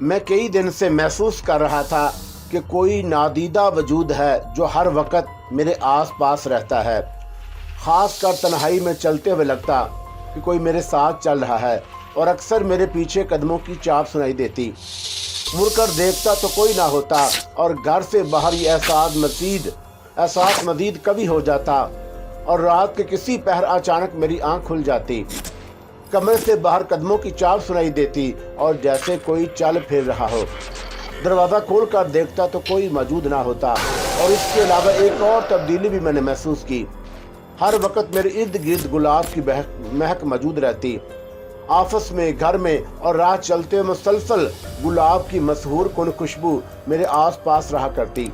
मैं कई दिन से महसूस कर रहा था कि कोई नादीदा वजूद है जो हर वक्त मेरे आस पास रहता है। ख़ास कर तन्हाई में चलते हुए लगता कि कोई मेरे साथ चल रहा है और अक्सर मेरे पीछे कदमों की चाप सुनाई देती। मुड़कर देखता तो कोई ना होता और घर से बाहर ये एहसास मजीद कभी हो जाता और रात के किसी पहर अचानक मेरी आंख खुल जाती। कमरे से बाहर कदमों की चाल सुनाई देती और जैसे कोई चल फिर रहा हो। दरवाज़ा खोल कर देखता तो कोई मौजूद ना होता और इसके अलावा एक और तब्दीली भी मैंने महसूस की। हर वक्त मेरे इर्द गिर्द गुलाब की महक मौजूद रहती। ऑफिस में, घर में और राह चलते हुए मुसलसल गुलाब की मशहूर कुन खुशबू मेरे आस पास रहा करती।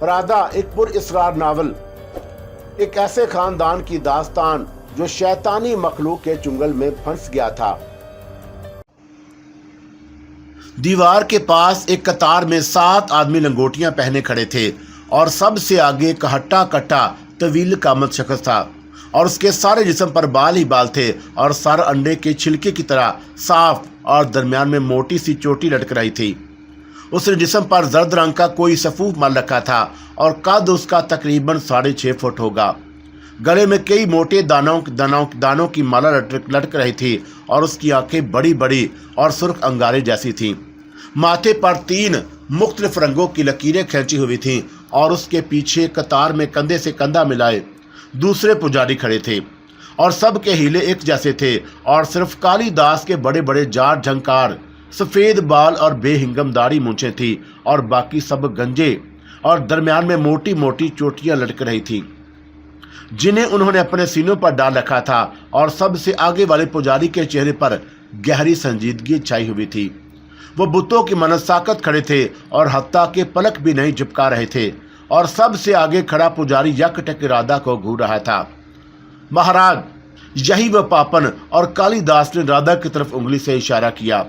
राधा एक पुरअसरार नावल, एक ऐसे खानदान की दास्तान जो शैतानी मखलूक के चुंगल में फंस गया था। दीवार के पास एक कतार में 7 आदमी लंगोटियां पहने खड़े थे और सबसे आगे एक हट्टा कट्टा तवील कामत शख्स था और उसके सारे जिस्म पर बाल ही बाल थे और सर अंडे के छिलके की तरह साफ और दरमियान में मोटी सी चोटी लटक रही थी। उसने जिस्म पर जर्द रंग का कोई सफूफ मल रखा था और कद उसका तकरीबन 6.5 फुट होगा। गले में कई मोटे दानों की माला लटक रही थी और उसकी आंखें बड़ी बड़ी और सुर्ख अंगारे जैसी थीं। माथे पर 3 मुख्तलिफ रंगों की लकीरें खींची हुई थीं और उसके पीछे कतार में कंधे से कंधा मिलाए दूसरे पुजारी खड़े थे और सबके हीले एक जैसे थे और सिर्फ कालीदास के बड़े बड़े जाट झंकार, सफ़ेद बाल और बेहिंगम दाढ़ी मूंछें थी और बाकी सब गंजे और दरमियान में मोटी मोटी चोटियां लटक रही थी जिन्हें उन्होंने अपने सीनों पर डाल रखा था। और सबसे आगे वाले पुजारी के चेहरे पर गहरी संजीदगी छाई हुई थी। वो बुतों की मनसाकत खड़े थे और हत्ता के पलक भी नहीं झपका रहे थे और सबसे आगे खड़ा पुजारी यकटक राधा को घूर रहा था। महाराज, यही वह पापन। और कालीदास ने राधा की तरफ उंगली से इशारा किया।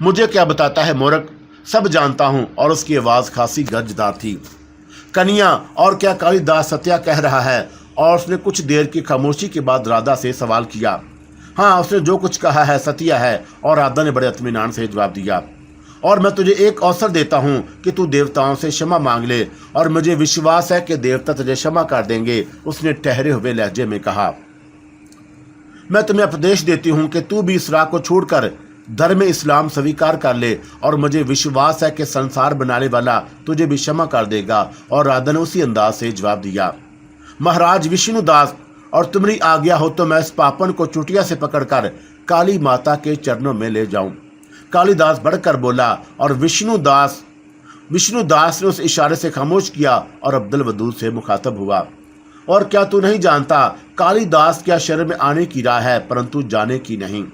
मुझे क्या बताता है मूर्ख, सब जानता हूं। और उसकी आवाज खासी गर्जदार थी। कन्या, और क्या कालीदास सत्या कह रहा है? और उसने कुछ देर की खामोशी के बाद राधा से सवाल किया। हाँ, उसने जो कुछ कहा है सत्या है। और राधा ने बड़े इत्मीनान से जवाब दिया। और मैं तुझे एक अवसर देता हूँ कि तू देवताओं से क्षमा मांग ले और मुझे विश्वास है कि देवता तुझे क्षमा कर देंगे। उसने ठहरे हुए लहजे में कहा। मैं तुम्हें उपदेश देती हूँ कि तू भी इस राह को छोड़कर धर्म इस्लाम स्वीकार कर ले और मुझे विश्वास है कि संसार बनाने वाला तुझे भी क्षमा कर देगा। और राधा ने उसी अंदाज से जवाब दिया। महाराज विष्णुदास, और तुम्हारी आज्ञा हो तो मैं इस पापन को चुटिया से पकड़कर काली माता के चरणों में ले जाऊं। कालीदास बढ़कर बोला और विष्णुदास ने उस इशारे से खामोश किया और अब्दुल वदूद से मुखातब हुआ। और क्या तू नहीं जानता कालीदास क्या शहर में आने की राह है परंतु जाने की नहीं।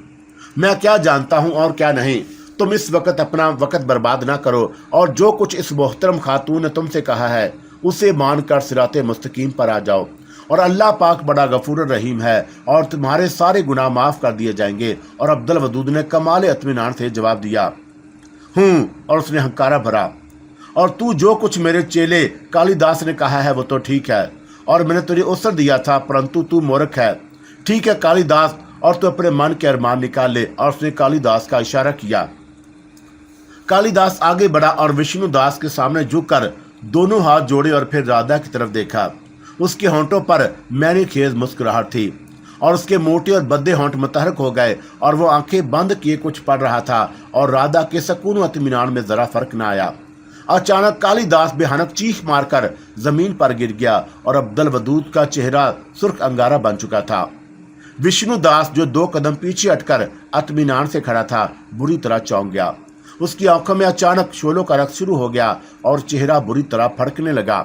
मैं क्या जानता हूं और क्या नहीं। तुम इस वक्त अपना वक्त बर्बाद ना करो और जो कुछ इस मोहतरम खातून ने तुमसे कहा है उसे मानकर सिराते मुस्तकीम पर आ जाओ और अल्लाह पाक बड़ा गफूर रहीम है और तुम्हारे सारे गुनाह माफ़ कर दिए जाएंगे। और अब्दुल वदूद ने कमाल इत्मीनान से जवाब दिया, हूँ। और उसने हंकारा भरा। और तू जो कुछ मेरे चेले कालीदास ने कहा है वो तो ठीक है और मैंने तुझे अवसर दिया था परंतु तू मूर्ख है। ठीक है कालीदास, और तू अपने मन के अरमान निकाल ले। और उसने कालीदास का इशारा किया। कालीदास आगे बढ़ा और विष्णुदास के सामने झुककर दोनों हाथ जोड़े और फिर राधा की तरफ देखा। उसके होंठों पर मैनी खेज मुस्कुराहट थी और उसके मोटे और बद्दे होंठ मुतहरक हो गए और वो आंखें बंद किए कुछ पढ़ रहा था और राधा के सकून व इत्मीनान में जरा फर्क न आया। अचानक कालीदास बेहनक चीख मारकर जमीन पर गिर गया और अब्दुल वदूद का चेहरा सुर्ख अंगारा बन चुका था। विष्णुदास जो 2 कदम पीछे हटकर इत्मीनान से खड़ा था बुरी तरह चौंक गया। उसकी आंखों में अचानक शोलों का रक्त शुरू हो गया और चेहरा बुरी तरह फड़कने लगा।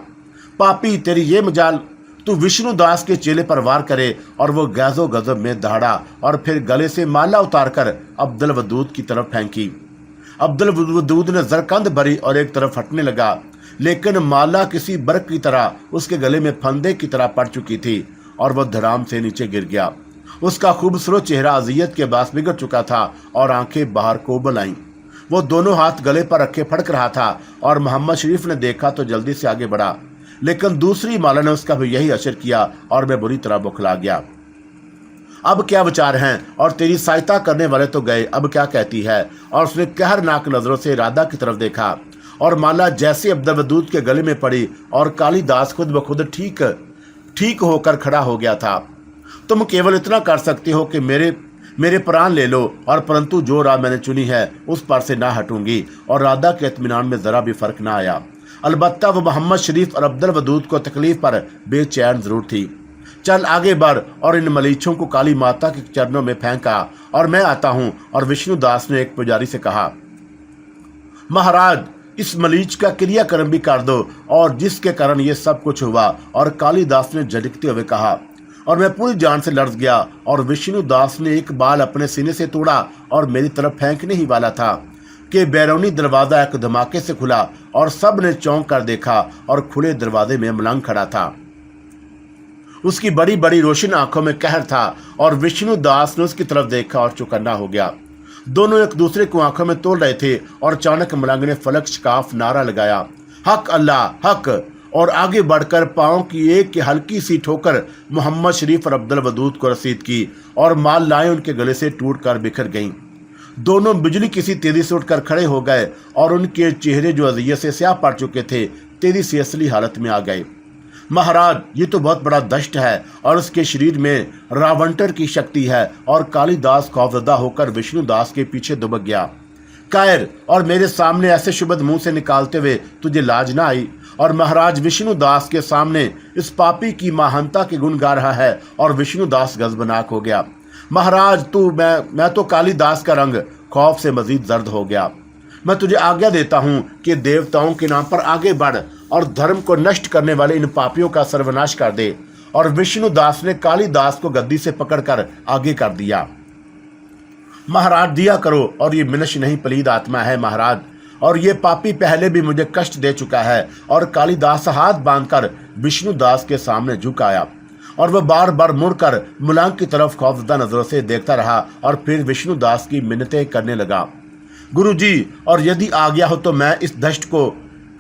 पापी, तेरी ये मजाल, तू विष्णुदास के चेले पर वार करे। और वो गैज़ो गजब में दहाड़ा और फिर गले से माला उतारकर अब्दुल वदूद की तरफ फेंकी। अब्दुल वदूद ने जरकंद भरी और एक तरफ हटने लगा, लेकिन माला किसी बर्क की तरह उसके गले में फंदे की तरह पड़ चुकी थी और वह धड़ाम से नीचे गिर गया। उसका खूबसूरत चेहरा अजियत के बास बिगड़ चुका था और आंखें बाहर कोबल आईं। वो दोनों हाथ गले पर रखे फड़क रहा था और मोहम्मद शरीफ ने देखा तो जल्दी से आगे बढ़ा, लेकिन दूसरी माला ने उसका भी यही असर किया और मैं बुरी तरह बौखला गया। अब क्या विचार हैं? और तेरी सहायता करने वाले तो गए, अब क्या कहती है? और उसने कहरनाक नजरों से राधा की तरफ देखा और माला जैसे अब्दुलवदूद के गले में पड़ी और कालिदास खुद ब खुद ठीक होकर खड़ा हो गया था। तुम केवल इतना कर सकते हो कि मेरे प्राण ले लो, और परंतु जो राह मैंने चुनी है उस पर से ना हटूंगी। और राधा के इत्मीनान में जरा भी फर्क ना आया। अलबत्ता वो मोहम्मद शरीफ और अब्दुलवदूद को तकलीफ पर बेचैन जरूर थी। चल आगे बढ़ और इन मलीचों को काली माता के चरणों में फेंका, और मैं आता हूं। और विष्णुदास ने एक पुजारी से कहा, महाराज इस मलीच का क्रियाक्रम भी कर दो, और जिसके कारण ये सब कुछ हुआ। और कालिदास ने झटकते हुए कहा, और मैं पूरी जान से लड़ गया। और विष्णुदास ने एक बाल अपने सीने से तोड़ा और मेरी तरफ फेंकने ही वाला था कि बैरूनी दरवाजा एक धमाके से खुला और सब ने चौंक कर देखा, और खुले दरवाजे में मलंग खड़ा था। उसकी बड़ी बड़ी रोशन आंखों में कहर था, और विष्णुदास ने उसकी तरफ देखा और चौकन्ना हो गया। दोनों एक दूसरे को आंखों में तोल रहे थे, और अचानक मलंग ने फलक शिकाफ नारा लगाया, हक अल्लाह हक, और आगे बढ़कर पांव की एक हल्की सी ठोकर मोहम्मद शरीफ और अब्दुलवदूद को रसीद की, और माल लाएं उनके गले से टूटकर बिखर गईं। दोनों बिजली किसी तेजी से उठकर खड़े हो गए, और उनके चेहरे जो अजियत से स्याह पड़ चुके थे तेजी से असली हालत में आ गए। महाराज ये तो बहुत बड़ा दष्ट है, और उसके शरीर में रावंटर की शक्ति है। और कालिदास खौफजदा होकर विष्णुदास के पीछे दुबक गया। कायर, और मेरे सामने ऐसे शुभद मुंह से निकालते हुए तुझे लाज ना आई? और महाराज विष्णुदास के सामने इस पापी की महानता के गुण गा रहा है। और विष्णुदास गजबनाक हो गया। महाराज तू मैं तो कालिदास का रंग खौफ से मजीद जर्द हो गया। मैं तुझे आज्ञा देता हूं कि देवताओं के नाम पर आगे बढ़ और धर्म को नष्ट करने वाले इन पापियों का सर्वनाश कर दे। और विष्णुदास ने कालिदास को गद्दी से पकड़कर आगे कर दिया। महाराज दिया करो, और ये मिनश नहीं पलीद आत्मा है महाराज, और ये पापी पहले भी मुझे कष्ट दे चुका है। और कालिदास हाथ बांधकर विष्णुदास के सामने झुक आया, और वह बार बार मुड़कर मुलांग की तरफ खौफजदा नजरों से देखता रहा, और फिर विष्णुदास की मिन्नतें करने लगा। गुरुजी, और यदि आज्ञा हो तो मैं इस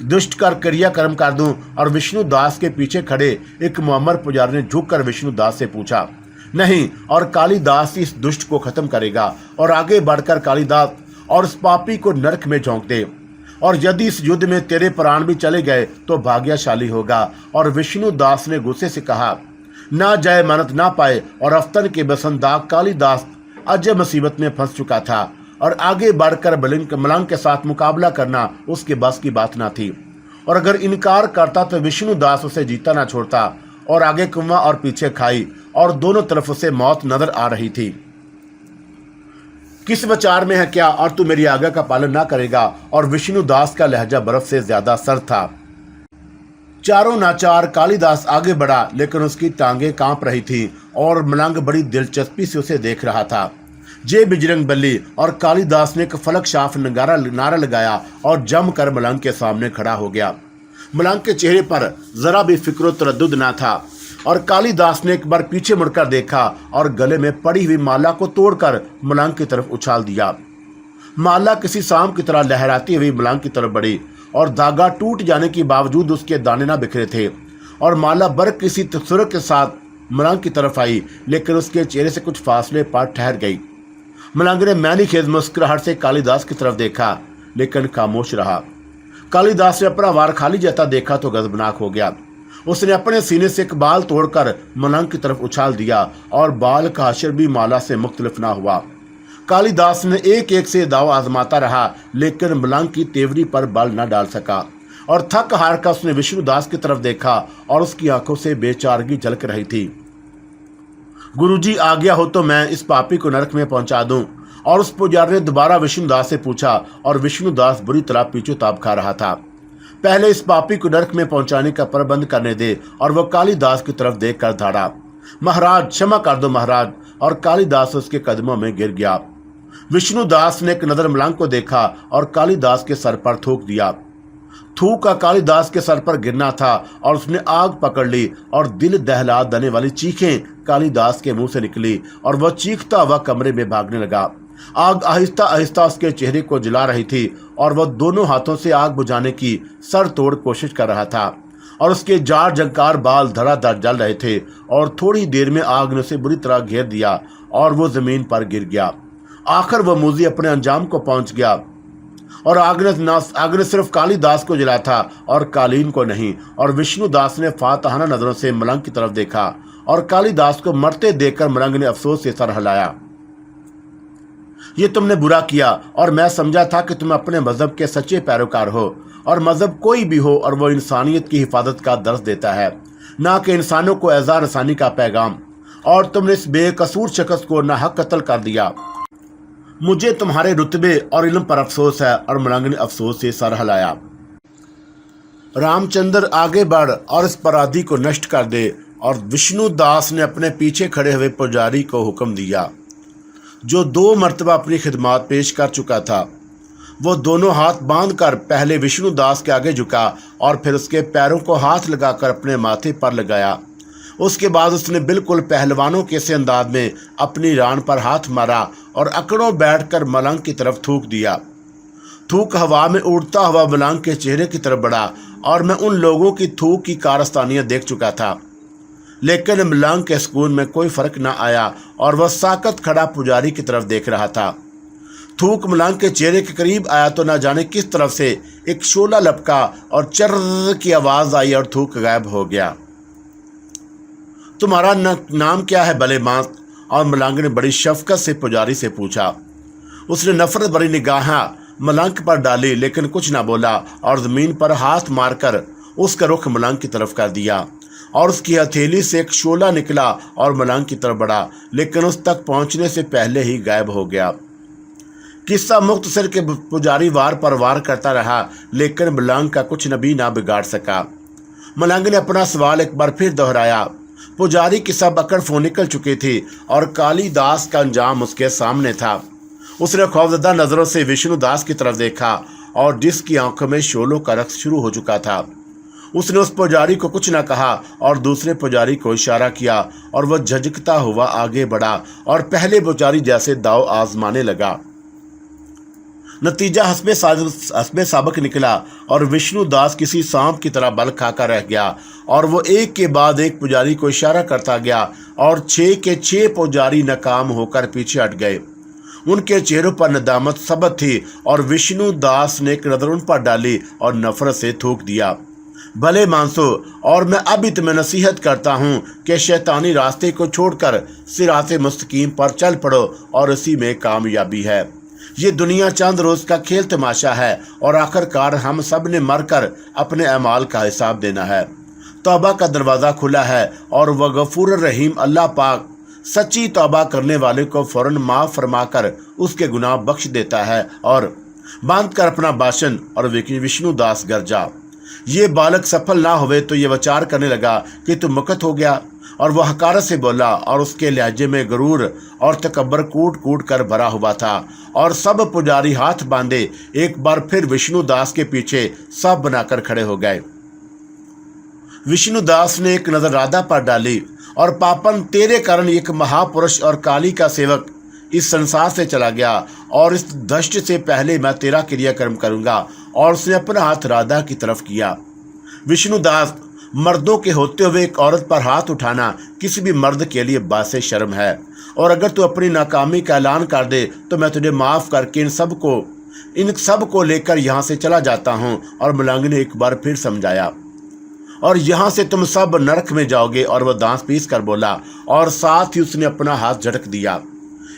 दुष्ट कर क्रियाक्रम कर दूं। और विष्णुदास के पीछे खड़े एक मुअम्मर पुजारी ने झुककर विष्णुदास से पूछा, नहीं, और कालिदास इस दुष्ट को खत्म करेगा। और आगे बढ़कर कालिदास और उस पापी को नरक में झोंक दे, और यदि इस युद्ध में तेरे प्राण भी चले गए तो भाग्यशाली होगा। और विष्णुदास ने गुस्से से कहा, ना जाए मानत ना पाए। और अफ्तन के बसंदाग कालिदास अजय मुसीबत में फंस चुका था, और आगे बढ़कर मलंग के साथ मुकाबला करना उसके बस की बात ना थी। और अगर इनकार करता तो विष्णुदास उसे जीता ना छोड़ता। और आगे कुआं और पीछे खाई, और दोनों तरफ उसे मौत नजर आ रही थी। किस विचार में है क्या? और तू मेरी आज्ञा का पालन ना करेगा? और विष्णुदास का लहजा बर्फ से ज्यादा सर्द था। चारों नाचार कालिदास आगे बढ़ा, लेकिन उसकी टांगें कांप रही थी, और मलंग बड़ी दिलचस्पी से उसे देख रहा था। जय बिजरंग बल्ली। और कालिदास ने एक फलक शाफ नारा लगाया और जमकर मलंग के सामने खड़ा हो गया। मलंग के चेहरे पर जरा भी फिक्र तरद्दुद ना था, और कालिदास ने एक बार पीछे मुड़कर देखा और गले में पड़ी हुई माला को तोड़कर मलंग की तरफ उछाल दिया। माला किसी सांप की तरह लहराती हुई मलंग की तरफ बढ़ी, और धागा टूट जाने के बावजूद उसके दाने ना बिखरे थे। और माला बर्क किसी सुरख के साथ मलंग की तरफ आई, लेकिन उसके चेहरे से कुछ फासले पर ठहर गई। मलंग ने मैनी खेज मुस्कुराहट से कालिदास की तरफ देखा, लेकिन खामोश रहा। कालिदास ने अपना वार खाली जाता देखा तो गजबनाक हो गया। उसने अपने सीने से एक बाल तोड़कर मलंग की तरफ उछाल दिया, और बाल का हशर भी माला से मुख्तलिफ ना हुआ। कालिदास ने एक एक से दाव आजमाता रहा, लेकिन मलंग की तेवरी पर बल न डाल सका। और थक हार कर उसने विष्णुदास की तरफ देखा, और उसकी आंखों से बेचारगी झलक रही थी। गुरुजी आज्ञा हो तो मैं इस पापी को नरक में पहुंचा दूं। और उस पुजारी ने दोबारा विष्णुदास से पूछा, और विष्णुदास बुरी तरह पीछू ताप खा रहा था। पहले इस पापी को नरक में पहुंचाने का प्रबंध करने दे। और वह कालिदास की तरफ देखकर धाड़ा, महाराज क्षमा कर दो महाराज। और कालिदास उसके कदमों में गिर गया। विष्णुदास ने एक नजर मलंग को देखा और कालिदास के सर पर थूक दिया। थूक का कालिदास के सर पर गिरना था, और उसने आग पकड़ ली, और दिल दहला देने वाली चीखें कालिदास के मुंह से निकली, और वह चीखता हुआ कमरे में भागने लगा। आग आहिस्ता आहिस्ता उसके चेहरे को जला रही थी, और वह दोनों हाथों से आग बुझाने की सर तोड़ कोशिश कर रहा था। और उसके जाड़ जंकार बाल धड़ाधड़ जल रहे थे और थोड़ी देर में आग ने उसे बुरी तरह घेर दिया और वो जमीन पर गिर गया। आखिर वह मूजी अपने अंजाम को पहुंच गया और आग ने सिर्फ कालीदास को जलाया था और कालीन को नहीं। और विष्णुदास ने फातहाना नजरों से मलंग की तरफ देखा और कालीदास को मरते देखकर मलंग ने अफसोस से सर हिलाया। ये तुमने बुरा किया और मैं समझा था कि तुम अपने मजहब के सच्चे पैरोकार हो और मजहब कोई भी हो और वो इंसानियत की हिफाजत का दर्स देता है, ना कि इंसानों को एज़ा रसानी का पैगाम। और तुमने इस बेकसूर शख्स को नाहक कत्ल कर दिया। मुझे तुम्हारे रुतबे और इल्म पर अफसोस है। और मलंग ने अफसोस से सर हिलाया। रामचंद्र आगे बढ़ और इस अपराधी को नष्ट कर दे। और विष्णुदास ने अपने पीछे खड़े हुए पुजारी को हुक्म दिया, जो 2 मरतबा अपनी खिदमत पेश कर चुका था। वो दोनों हाथ बांधकर पहले विष्णुदास के आगे झुका और फिर उसके पैरों को हाथ लगाकर अपने माथे पर लगाया। उसके बाद उसने बिल्कुल पहलवानों के से अंदाज में अपनी रान पर हाथ मारा और अकड़ों बैठकर मलंग की तरफ थूक दिया। थूक हवा में उड़ता हुआ मलंग के चेहरे की तरफ बढ़ा और मैं उन लोगों की थूक की कारस्तानियां देख चुका था, लेकिन मलंग के सुकून में कोई फर्क न आया और वह साकत खड़ा पुजारी की तरफ देख रहा था। थूक मलंग के चेहरे के करीब आया तो न जाने किस तरफ से एक शोला लपका और चर्र की आवाज आई और थूक गायब हो गया। तुम्हारा नाम क्या है भले मांस? और मलंग ने बड़ी शफकत से पुजारी से पूछा। उसने नफरत भरी निगाहें मलंग पर डाली लेकिन कुछ न बोला और जमीन पर हाथ मारकर उसका रुख मलंग की तरफ कर दिया। और उसकी हथेली से एक शोला निकला और मलंग की तरफ बढ़ा, लेकिन उस तक पहुंचने से पहले ही गायब हो गया। किस्सा मुख्तसर के पुजारी वार पर वार करता रहा, लेकिन मलंग का कुछ भी ना बिगाड़ सका। मलंग ने अपना सवाल एक बार फिर दोहराया। पुजारी की सब अकड़ फो निकल चुकी थी और कालीदास का अंजाम उसके सामने था। उसने खौफजदा नजरों से विष्णुदास की तरफ देखा और जिसकी आंखों में शोलों का रक्स शुरू हो चुका था। उसने उस पुजारी को कुछ न कहा और दूसरे पुजारी को इशारा किया और वह झिझकता हुआ आगे बढ़ा और पहले पुजारी जैसे दाव आजमाने लगा। नतीजा हस्बे साबक निकला और विष्णुदास किसी सांप की तरह बल खाकर रह गया और वो एक के बाद एक पुजारी को इशारा करता गया और 6 के 6 पुजारी नाकाम होकर पीछे हट गए। उनके चेहरों पर नदामत सबत थी और विष्णुदास ने एक नजर उन पर डाली और नफरत से थूक दिया। भले मानसो, और मैं अभी तुम्हें नसीहत करता हूँ कि शैतानी रास्ते को छोड़कर सिराते मुस्तकीम पर चल पड़ो और इसी में कामयाबी है। ये दुनिया चंद रोज का खेल तमाशा है और आखिरकार हम सब ने मरकर अपने अमाल का हिसाब देना है। तौबा का दरवाज़ा खुला है और वह गफूर रहीम अल्लाह पाक सच्ची तौबा करने वाले को फौरन माफ़ फरमाकर उसके गुनाह बख्श देता है। और बांध कर अपना भाषण और विष्णुदास गरजा। ये बालक सफल ना हुए तो ये विचार करने लगा कि तू मुकत हो गया, और वह हकारत से बोला और उसके लहजे में गरूर और तकब्बर कूट कूट कर भरा हुआ था। और सब पुजारी हाथ बांधे एक बार फिर विष्णुदास के पीछे सब बनाकर खड़े हो गए। विष्णुदास ने एक नजर राधा पर डाली और पापन, तेरे कारण एक महापुरुष और काली का सेवक इस संसार से चला गया और इस दृष्ट से पहले मैं तेरा क्रियाकर्म करूंगा। और उसने अपना हाथ राधा की तरफ किया। विष्णुदास, मर्दों के होते हुए एक औरत पर हाथ उठाना किसी भी मर्द के लिए बासे शर्म है, और अगर तू अपनी नाकामी का ऐलान कर दे तो मैं तुझे माफ़ करके इन सब को लेकर यहाँ से चला जाता हूँ। और मलंग ने एक बार फिर समझाया, और यहाँ से तुम सब नरक में जाओगे। और वह दांत पीस कर बोला और साथ ही उसने अपना हाथ झटक दिया।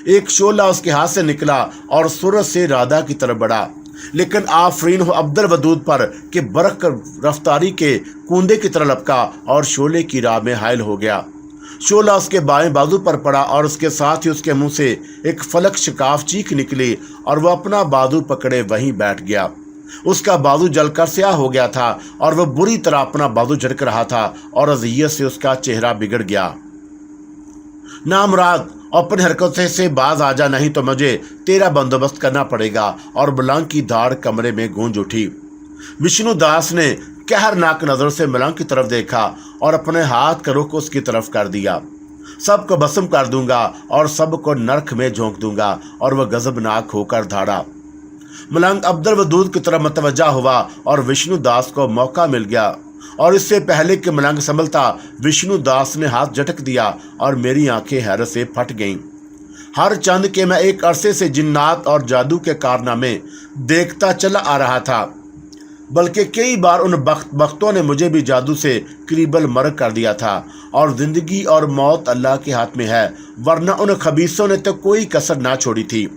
एक शोला उसके हाथ से निकला और सूरज से राधा की तरफ बढ़ा, लेकिन आफरीन हो अब्दुल वदूद पर कि बरक रफ्तारी के कूंदे की तरह लपका और शोले की राह में हायल हो गया। शोला उसके बाएं बाजू पर पड़ा और उसके साथ ही उसके मुंह से एक फलक शिकाफ चीख निकली और वह अपना बाजू पकड़े वहीं बैठ गया। उसका बाजू जलकर स्याह हो गया था और वह बुरी तरह अपना बाजू झटक रहा था और अज़ियत से उसका चेहरा बिगड़ गया। नामुराद, अपनी हरकतों से बाज आ जा, नहीं तो मुझे तेरा बंदोबस्त करना पड़ेगा। और मलंग की धाड़ कमरे में गूंज उठी। विष्णुदास ने कहरनाक नजरों से मलंग की तरफ देखा और अपने हाथ का रुख उसकी तरफ कर दिया। सबको भस्म कर दूंगा और सबको नरक में झोंक दूंगा। और वह गजबनाक होकर धाड़ा। मलंग अब्दुल वदूद की तरफ मतवज्जा हुआ और विष्णुदास को मौका मिल गया اور اس سے پہلے کہ ملنگ संभलता विष्णु दास ने हाथ झटक दिया और मेरी आंखें हैरत से फट गईं। हर चंद के मैं एक अरसे से जिन्नात और जादू के कारनामे देखता चला आ रहा था, बल्कि कई बार उन बख्तों ने मुझे भी जादू से करीबल मर्ग कर दिया था। और ज़िंदगी और मौत अल्लाह के हाथ में है, वरना उन खबीसों ने तो कोई कसर ना छोड़ी थी।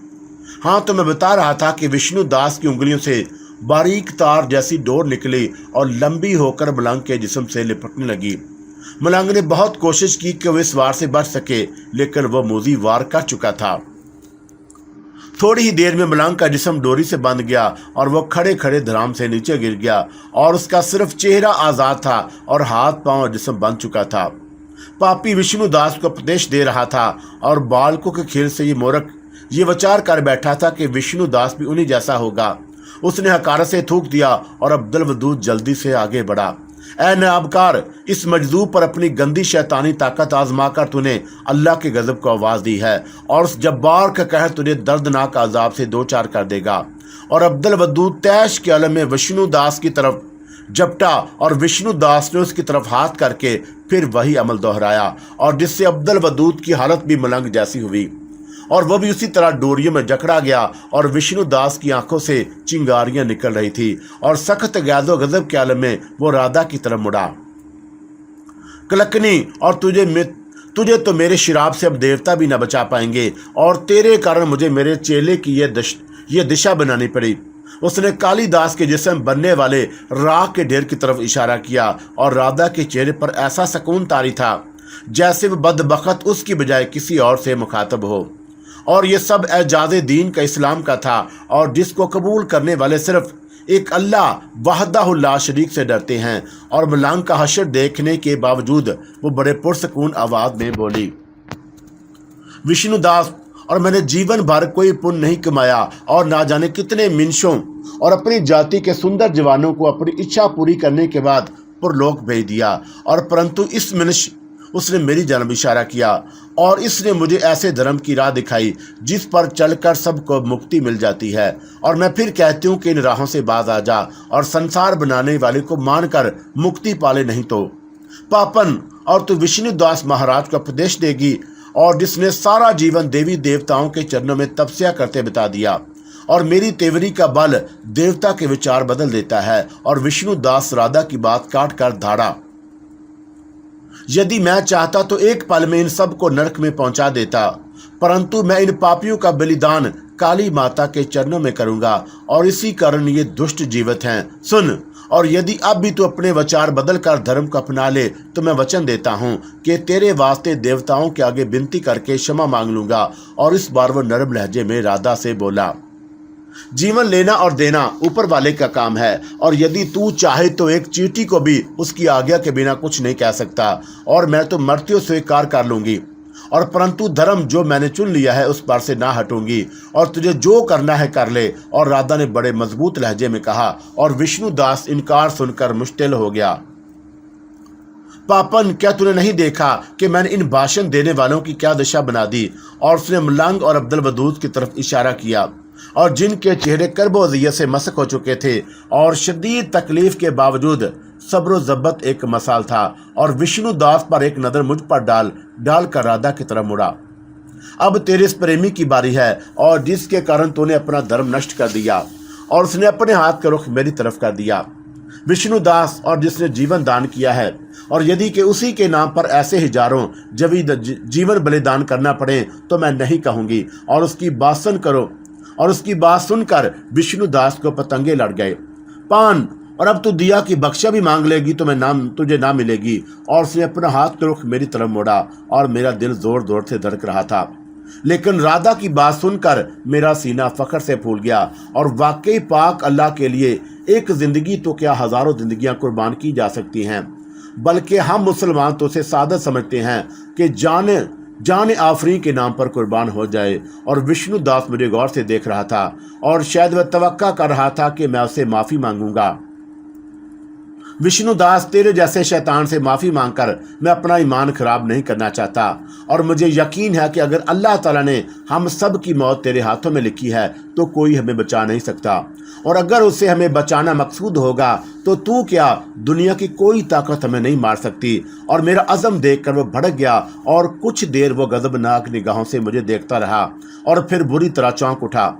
हाँ, तो मैं बता रहा था कि विष्णु दास की उंगलियों से बारीक तार जैसी डोर निकली और लंबी होकर मलंग के जिस्म से लिपटने लगी। मलंग ने बहुत कोशिश की कि वो इस वार से बच सके, लेकिन वह मोजी वार कर चुका था। थोड़ी ही देर में मलंग का जिस्म डोरी से बंध गया और वह खड़े खड़े धड़ाम से नीचे गिर गया और उसका सिर्फ चेहरा आज़ाद था और हाथ पांव जिस्म बंध चुका था। पापी विष्णु दास को उपदेश दे रहा था और बालकों के खेल से ये मूर्ख ये विचार कर बैठा था कि विष्णु दास भी उन्हीं जैसा होगा। उसने हकारत से थूक दिया और अब्दुल वदूद जल्दी से आगे बढ़ा। ऐ नाबकार, इस मजदूब पर अपनी गंदी शैतानी ताकत आजमा कर तूने अल्लाह के गजब को आवाज़ दी है और उस जब्बार का कहर तुझे दर्दनाक अजाब से दो चार कर देगा। और अब्दुल वदूद तैश के आलम में विष्णु दास की तरफ झपटा और विष्णु दास ने उसकी तरफ हाथ करके फिर वही अमल दोहराया और जिससे अब्दुल वदूद की हालत भी मलंग जैसी हुई और वह भी उसी तरह डोरियों में जकड़ा गया। और विष्णु दास की आंखों से चिंगारियां निकल रही थी और सख्त गैज़ो गजब के आलम में वो राधा की तरफ मुड़ा। कलकनी, और तुझे तो मेरे शराब से अब देवता भी न बचा पाएंगे और तेरे कारण मुझे मेरे चेले की ये दिशा बनानी पड़ी। उसने कालीदास के जिस्म बनने वाले राख के ढेर की तरफ इशारा किया और राधा के चेहरे पर ऐसा सुकून तारी था जैसे वह बदबख्त उसकी बजाय किसी और से मुखातब हो। और ये सब एजाज़े दीन का इस्लाम का था और जिसको कबूल करने वाले सिर्फ एक अल्लाह वहदहु ला शरीक से डरते हैं। और मलंग का हशर देखने के बावजूद वो बड़े पुरसकून आवाज़ में बोली, विष्णु दास, और मैंने जीवन भर कोई पुण्य नहीं कमाया और ना जाने कितने मिनशों और अपनी जाति के सुंदर जवानों को अपनी इच्छा पूरी करने के बाद परलोक भेज दिया। और परंतु इस मनुष्य उसने मेरी जानब इशारा किया और इसने मुझे ऐसे धर्म की राह दिखाई जिस पर चलकर सबको मुक्ति मिल जाती है। और मैं फिर कहती हूँ कि इन राहों से बाज आ जा और संसार बनाने वाले को मानकर मुक्ति पाले, नहीं तो पापन। और तू विष्णु दास महाराज को उपदेश देगी और जिसने सारा जीवन देवी देवताओं के चरणों में तपस्या करते बिता दिया और मेरी तेवरी का बल देवता के विचार बदल देता है। और विष्णु दास राधा की बात काट कर धाड़ा, यदि मैं चाहता तो एक पल में इन सब को नरक में पहुंचा देता, परंतु मैं इन पापियों का बलिदान काली माता के चरणों में करूंगा और इसी कारण ये दुष्ट जीवित हैं। सुन, और यदि अब भी तू अपने विचार बदल कर धर्म को अपना ले तो मैं वचन देता हूँ कि तेरे वास्ते देवताओं के आगे विनती करके क्षमा मांग लूंगा। और इस बार वो नरम लहजे में राधा से बोला, जीवन लेना और देना ऊपर वाले का काम है और यदि तू चाहे तो एक चींटी को भी उसकी आज्ञा के बिना कुछ नहीं कह सकता और मैं तो मृत्यु स्वीकार कर लूंगी। और परंतु धर्म जो मैंने चुन लिया है उस पर से ना हटूंगी और तुझे जो करना है कर ले। और राधा ने बड़े मजबूत लहजे में कहा और विष्णु दास इनकार सुनकर मुश्तिल हो गया। पापन, क्या तूने नहीं देखा कि मैंने इन भाषण देने वालों की क्या दशा बना दी। और उसने मलंग और अब्दुल वदूद की तरफ इशारा किया और जिनके चेहरे कर्बोजियत से मसक हो चुके थे और शदीद तकलीफ के बावजूद सब्र ज़ब्त एक मसाल था। और विष्णु दास पर एक नज़र मुझ पर डाल कर राधा की तरफ मुड़ा, अब तेरे इस प्रेमी की बारी है और जिसके कारण तूने अपना धर्म नष्ट कर दिया। और उसने अपने हाथ का रुख मेरी तरफ कर दिया। विष्णु दास, और जिसने जीवन दान किया है और यदि कि उसी के नाम पर ऐसे हजारों जीवन बलिदान करना पड़े तो मैं नहीं कहूँगी। और उसकी बात सुन करो। और उसकी बात सुनकर विष्णु दास को पतंगे लड़ गए। पान, और अब तू दिया की बख्शा भी मांग लेगी तो तुझे ना मिलेगी। और उसने अपना हाथ का रुख मेरी तरफ मोड़ा और मेरा दिल जोर जोर से धड़क रहा था। लेकिन राधा की बात सुनकर मेरा सीना फख्र से फूल गया। और वाकई पाक अल्लाह के लिए एक जिंदगी तो क्या हजारों जिंदगियां कुर्बान की जा सकती हैं, बल्कि हम मुसलमान तो उसे सादत समझते हैं कि जान आफरी के नाम पर कुर्बान हो जाए। और विष्णु दास मुझे गौर से देख रहा था और शायद वह तवक्का कर रहा था कि मैं उससे माफ़ी मांगूंगा। विष्णु दास, तेरे जैसे शैतान से माफ़ी मांगकर मैं अपना ईमान खराब नहीं करना चाहता, और मुझे यकीन है कि अगर अल्लाह ताला ने हम सब की मौत तेरे हाथों में लिखी है तो कोई हमें बचा नहीं सकता, और अगर उससे हमें बचाना मकसूद होगा तो तू क्या, दुनिया की कोई ताकत हमें नहीं मार सकती। और मेरा अज़म देखकर वो भड़क गया और कुछ देर वो गज़बनाक निगाहों से मुझे देखता रहा और फिर बुरी तरह चौंक उठा।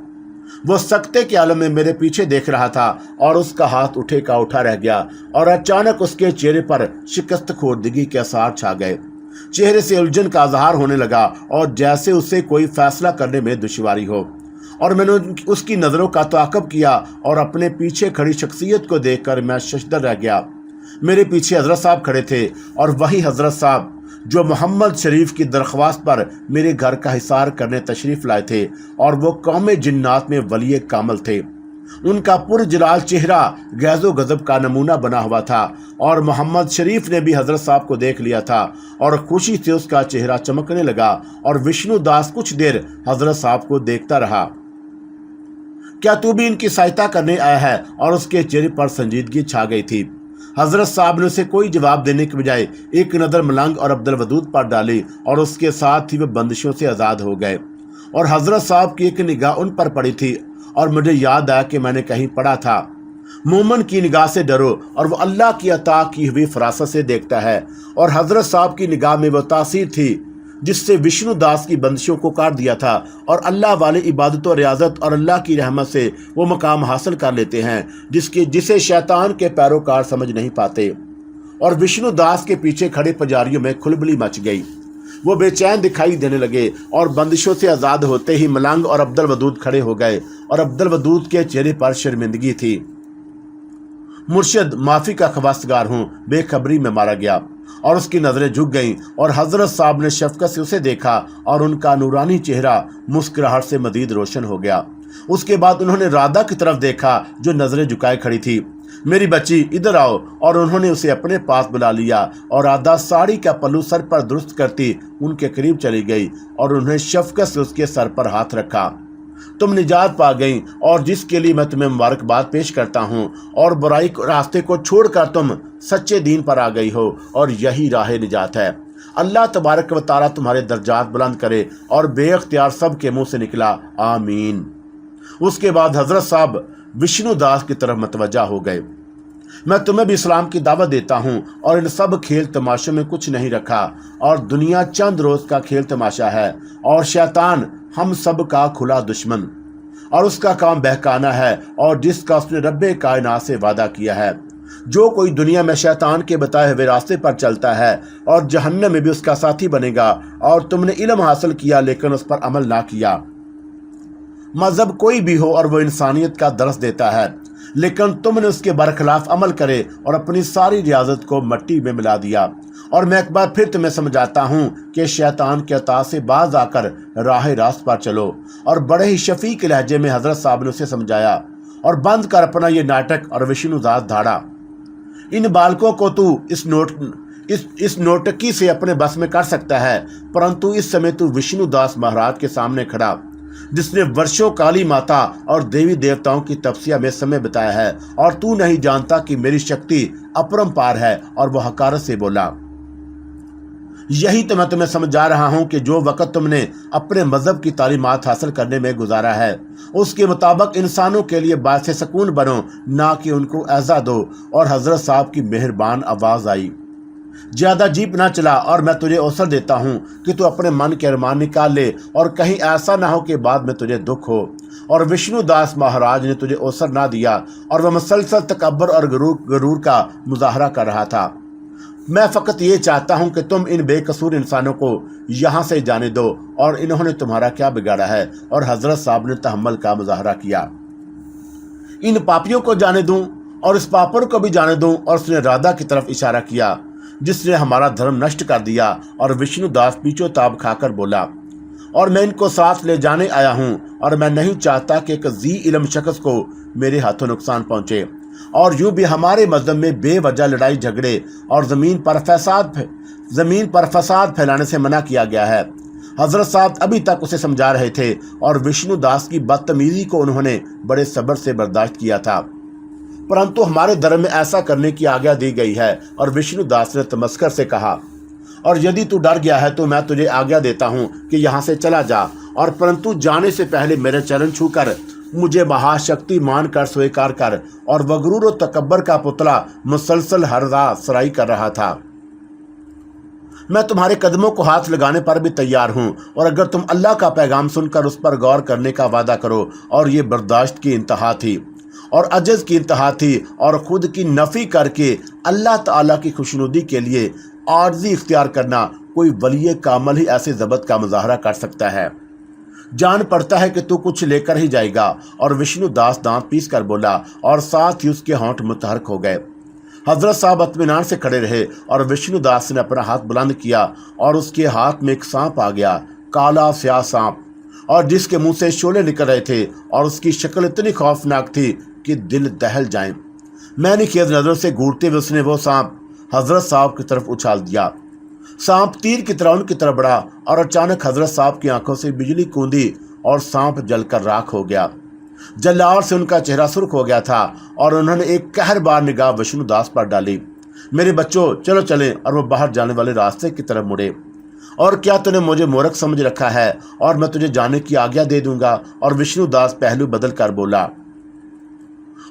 वो सकते के आलम में मेरे पीछे देख रहा था और उसका हाथ उठे का उठा रह गया, और अचानक उसके चेहरे पर शिकस्त खोर्दगी के आसार छा गए। चेहरे से उलझन का इज़हार होने लगा और जैसे उसे कोई फैसला करने में दुश्वारी हो। और मैंने उसकी नज़रों का ताक़ुब किया और अपने पीछे खड़ी शख्सियत को देखकर मैं शशदर रह गया। मेरे पीछे हज़रत साहब खड़े थे, और वही हज़रत साहब जो मोहम्मद शरीफ की दरख्वास्त पर मेरे घर का हिसार करने तशरीफ़ लाए थे, और वो कौम जिन्नात में वली कामल थे। उनका पुरजलाल चेहरा गैज़ो गज़ब का नमूना बना हुआ था, और मोहम्मद शरीफ ने भी हज़रत साहब को देख लिया था और खुशी से उसका चेहरा चमकने लगा। और विष्णु दास कुछ देर हज़रत साहब को देखता रहा। क्या तू भी इनकी सहायता करने आया है? और उसके चेहरे पर संजीदगी छा गई थी। हज़रत साहब ने उसे कोई जवाब देने के बजाय एक नज़र मलंग और अब्दुल वदूद पर डाली, और उसके साथ ही वे बंदिशों से आज़ाद हो गए। और हज़रत साहब की एक निगाह उन पर पड़ी थी, और मुझे याद आया कि मैंने कहीं पढ़ा था, मोमन की निगाह से डरो और वो अल्लाह की अता की हुई फरासत से देखता है। और हज़रत साहब की निगाह में वो तासीर थी जिससे विष्णु दास की बंदिशों को काट दिया था, और अल्लाह वाले इबादत और रियाजत और अल्लाह की रहमत से वो मकाम हासिल कर लेते हैं जिसे शैतान के पैरोकार समझ नहीं पाते। और विष्णु दास के पीछे खड़े पुजारियों में खुलबली मच गई। वो बेचैन दिखाई देने लगे, और बंदिशों से आज़ाद होते ही मलंग और अब्दुल वदूद खड़े हो गए, और अब्दुल वदूद के चेहरे पर शर्मिंदगी थी। मुर्शिद, माफ़ी का खवास्तगार हूँ, बेखबरी में मारा गया। और उसकी नज़रें झुक गईं, और हज़रत साहब ने शफ़क़त से उसे देखा, और उनका नूरानी चेहरा मुस्कुराहट से मज़ीद रोशन हो गया। उसके बाद उन्होंने राधा की तरफ देखा जो नज़रें झुकाए खड़ी थी। मेरी बच्ची, इधर आओ। और उन्होंने उसे अपने पास बुला लिया, और राधा साड़ी का पल्लू सर पर दुरुस्त करती उनके करीब चली गई, और उन्हें शफ़क़त से उसके सर पर हाथ रखा। तुम निजात पा गई, और जिसके लिए मैं तुम्हें मुबारकबाद पेश करता हूँ, और बुराई रास्ते को छोड़कर तुम सच्चे दीन पर आ गई हो, और यही राह निजात है। अल्लाह तबारक व तआला तुम्हारे दर्जात बुलंद करे। और बेअख्तियार सब के मुंह से निकला आमीन। उसके बाद हज़रत साहब विष्णु दास की तरफ मतवज्जा हो गए। मैं तुम्हें भी इस्लाम की दावत देता हूँ, और इन सब खेल तमाशों में कुछ नहीं रखा, और दुनिया चंद रोज़ का खेल तमाशा है, और शैतान हम सब का खुला दुश्मन, और उसका काम बहकाना है, और जिसका उसने रब्बे कायनात से वादा किया है। जो कोई दुनिया में शैतान के बताए हुए रास्ते पर चलता है, और जहन्नम में भी उसका साथी बनेगा। और तुमने इल्म हासिल किया लेकिन उस पर अमल ना किया। मजहब कोई भी हो, और वो इंसानियत का दर्स देता है, लेकिन तुमने उसके बरखिलाफ अमल करे और अपनी सारी रियाजत को मट्टी में मिला दिया। और मैं एक बार फिर तुम्हें समझाता हूँ कि शैतान के अता से बाज आकर राह रास्त पर चलो। और बड़े ही शफीक लहजे में हज़रत साहब ने उसे समझाया, और बंद कर अपना ये नाटक और विष्णु दास धाड़ा। इन बालकों को तू इस नोटकी से अपने बस में कर सकता है, परंतु इस समय तू विष्णु दास महाराज के सामने खड़ा, जिसने वर्षों काली माता और देवी देवताओं की तपस्या में समय बिताया है, और तू नहीं जानता कि मेरी शक्ति अपरंपार है। और वह हकारत से बोला, यही तो मैं तुम्हें समझा रहा हूँ कि जो वक़्त तुमने अपने मज़हब की तालीमात हासिल करने में गुजारा है, उसके मुताबिक इंसानों के लिए बायसे सुकून बनो, ना कि उनको ऐज़ा दो। और हज़रत साहब की मेहरबान आवाज़ आई, ज़्यादा जीप ना चला, और मैं तुझे अवसर देता हूँ कि तू अपने मन के अरमान निकाल ले, और कहीं ऐसा ना हो कि बाद में तुझे दुख हो। और विष्णु दास महाराज ने तुझे अवसर ना दिया, और वह मुसलसल तकब्बर और गरूर का मुजाहरा कर रहा था। मैं फ़कत ये चाहता हूँ कि तुम इन बेकसूर इंसानों को यहाँ से जाने दो, और इन्होंने तुम्हारा क्या बिगाड़ा है। और हज़रत साहब ने तहम्मुल का मुजाहरा किया, इन पापियों को जाने दूँ और इस पापड़ को भी जाने दूँ। और उसने राधा की तरफ इशारा किया, जिसने हमारा धर्म नष्ट कर दिया। और विष्णु दास पीछो ताब खाकर बोला, और मैं इनको साथ ले जाने आया हूँ, और मैं नहीं चाहता कि एक जी इल्म शख्स को मेरे हाथों नुकसान पहुँचे। और यूँ भी हमारे मज़हब में बेवजह लड़ाई झगड़े और ज़मीन पर फसाद फैलाने से मना किया गया है। हज़रत साहब अभी तक उसे समझा रहे थे, और विष्णु दास की बदतमीज़ी को उन्होंने बड़े सब्र से बर्दाश्त किया था। परंतु हमारे धर्म में ऐसा करने की आज्ञा दी गई है। और विष्णुदास ने तमस्कर से कहा, और यदि तू डर गया है तो मैं तुझे आज्ञा देता हूँ कि यहाँ से चला जा, और परंतु जाने से पहले मेरे चरण छूकर मुझे महाशक्ति मान कर स्वीकार कर। और वगरूर और तकब्बर का पुतला मुसलसल हरदा सराई कर रहा था। मैं तुम्हारे कदमों को हाथ लगाने पर भी तैयार हूँ, और अगर तुम अल्लाह का पैगाम सुनकर उस पर गौर करने का वादा करो। और ये बर्दाश्त की इंतहा थी और अजज की इंतहा थी, और खुद की नफी करके अल्लाह ताला की खुशनुदी के लिए आर्जी इख्तियार करना। कोई वली कामल ही ऐसे ज़बत का मुजाहरा कर सकता है। जान पड़ता है कि तू कुछ लेकर ही जाएगा। और विष्णुदास दांत पीस कर बोला, और साथ ही उसके होंठ मुतहरक हो गए। हजरत साहब इत्मीनान से खड़े रहे, और विष्णुदास ने अपना हाथ बुलंद किया, और उसके हाथ में एक सांप आ गया, काला स्याह सांप, और जिसके मुंह से शोले निकल रहे थे, और उसकी शक्ल इतनी खौफनाक थी कि दिल दहल जाए। मैंने खेज नजरों से घूरते हुए उसने वो सांप हजरत साहब की तरफ उछाल दिया। सांप तीर की तरह उनकी तरफ बढ़ा, और अचानक हजरत साहब की आंखों से बिजली कूदी, और सांप जलकर राख हो गया। जलाल से उनका चेहरा सुर्ख हो गया था, और उन्होंने एक कहरबार निगाह विष्णुदास पर डाली। मेरे बच्चों, चलो चलें। और वो बाहर जाने वाले रास्ते की तरफ मुड़े। और क्या तूने मुझे मूर्ख समझ रखा है, और मैं तुझे जाने की आज्ञा दे दूंगा। और विष्णुदास पहलू बदल कर बोला।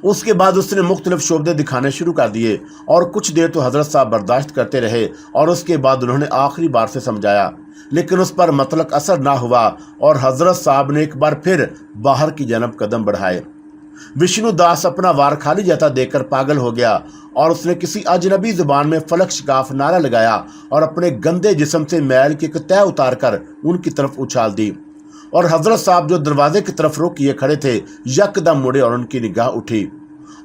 उसके बाद उसने मुख्तलिफ शोबे दिखाने शुरू कर दिए, और कुछ देर तो हजरत साहब बर्दाश्त करते रहे, और उसके बाद उन्होंने आखिरी बार से समझाया, लेकिन उस पर मतलब असर ना हुआ, और हजरत साहब ने एक बार फिर बाहर की जानब कदम बढ़ाए। विष्णुदास अपना वार खाली जाता देखकर पागल हो गया, और उसने किसी अजनबी जुबान में फलक शिकाफ नारा लगाया, और अपने गंदे जिस्म से मैल की एक तह उतार कर उनकी तरफ उछाल दी। और हजरत साहब जो दरवाजे की तरफ रुख किए खड़े थे, यकदम मुड़े, और उनकी निगाह उठी,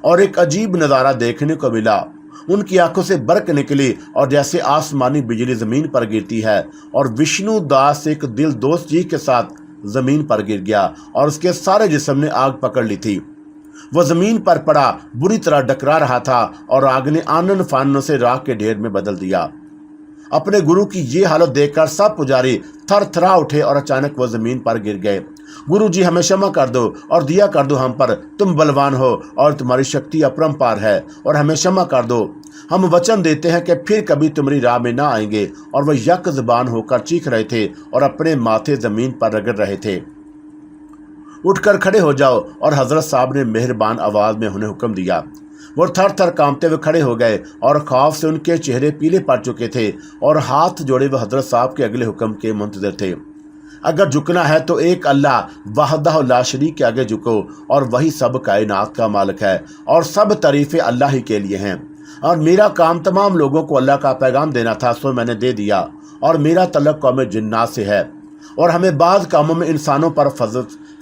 और एक अजीब नज़ारा देखने को मिला। उनकी आंखों से बरक निकली, और जैसे आसमानी बिजली जमीन पर गिरती है। और विष्णुदास एक दिल दोस्त जी के साथ जमीन पर गिर गया, और उसके सारे जिस्म ने आग पकड़ ली थी। वह जमीन पर पड़ा बुरी तरह डकरा रहा था, और आग ने आनन फाननों से राख के ढेर में बदल दिया। अपने गुरु की ये हालत देखकर सब पुजारी थर थरा उठे, और अचानक वो जमीन पर गिर गए। गुरु जी, हमें क्षमा कर दो, और दिया कर दो हम पर, तुम बलवान हो, और तुम्हारी शक्ति अपरंपार है, और हमें क्षमा कर दो। हम वचन देते हैं कि फिर कभी तुम्हारी राह में ना आएंगे। और वह यक ज़बान होकर चीख रहे थे, और अपने माथे जमीन पर रगड़ रहे थे। उठकर खड़े हो जाओ। और हजरत साहब ने मेहरबान आवाज में उन्हें हुक्म दिया। वो थर थर कांपते हुए खड़े हो गए, और खौफ से उनके चेहरे पीले पड़ चुके थे, और हाथ जोड़े हुए हजरत साहब के अगले हुक्म के मुंतज़िर थे। अगर झुकना है तो एक अल्लाह वहदहु ला शरीक के आगे झुको, और वही सब कायनात का मालिक है, और सब तारीफें अल्लाह ही के लिए हैं। और मेरा काम तमाम लोगों को अल्लाह का पैगाम देना था, सो मैंने दे दिया। और मेरा तल्लुक़ कौम जिन्नात से है, और हमें बाज़ कामों में इंसानों पर